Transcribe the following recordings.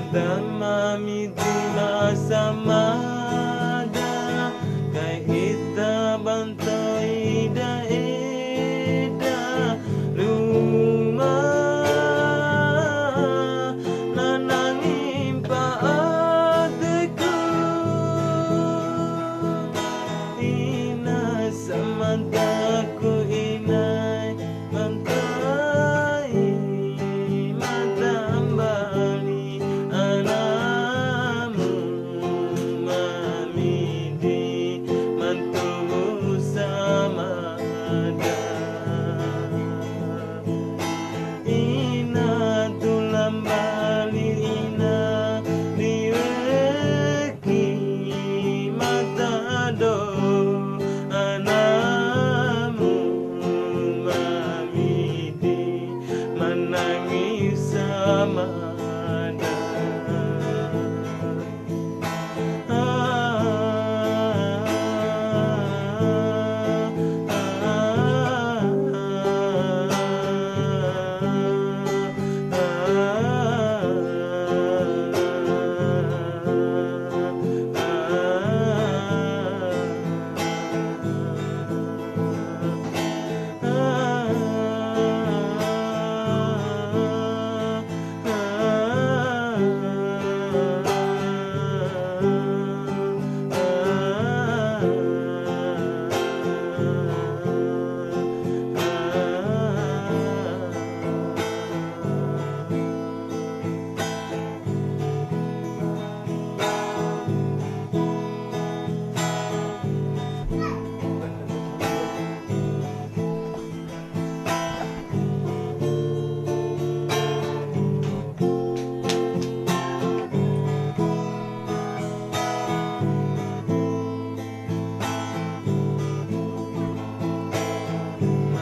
Madamami di masamada kay ita bantay daeda luma nanangin paadku ina samantaku inay bantay matambali anamu mamidi mantumu samada ina tulambali ina niweki matado anamu mamidi menangis samada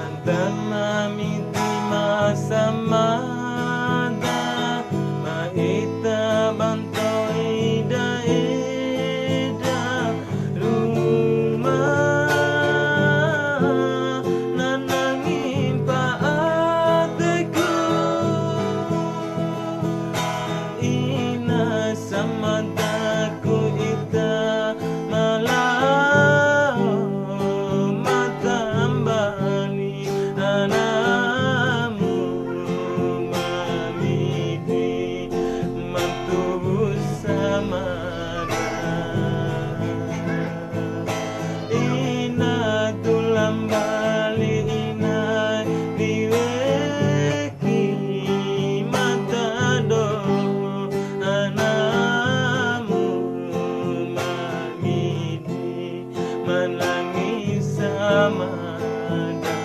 Madamami di masamada maita bantoy daeda rumah nanangin paadku ina samantaku ita malau matambali anamu mamidi mantubu samada ina tulambali ina diweki matado anamu mamidi menangis samada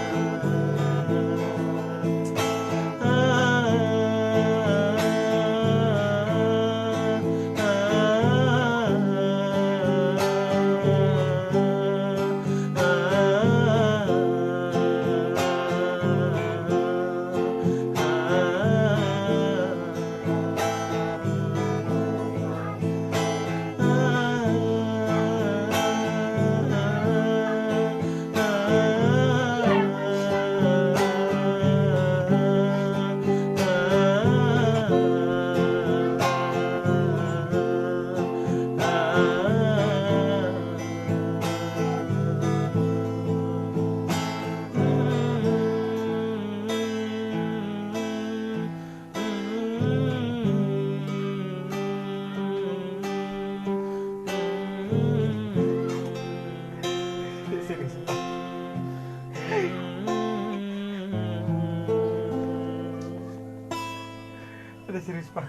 Ada serius Pak.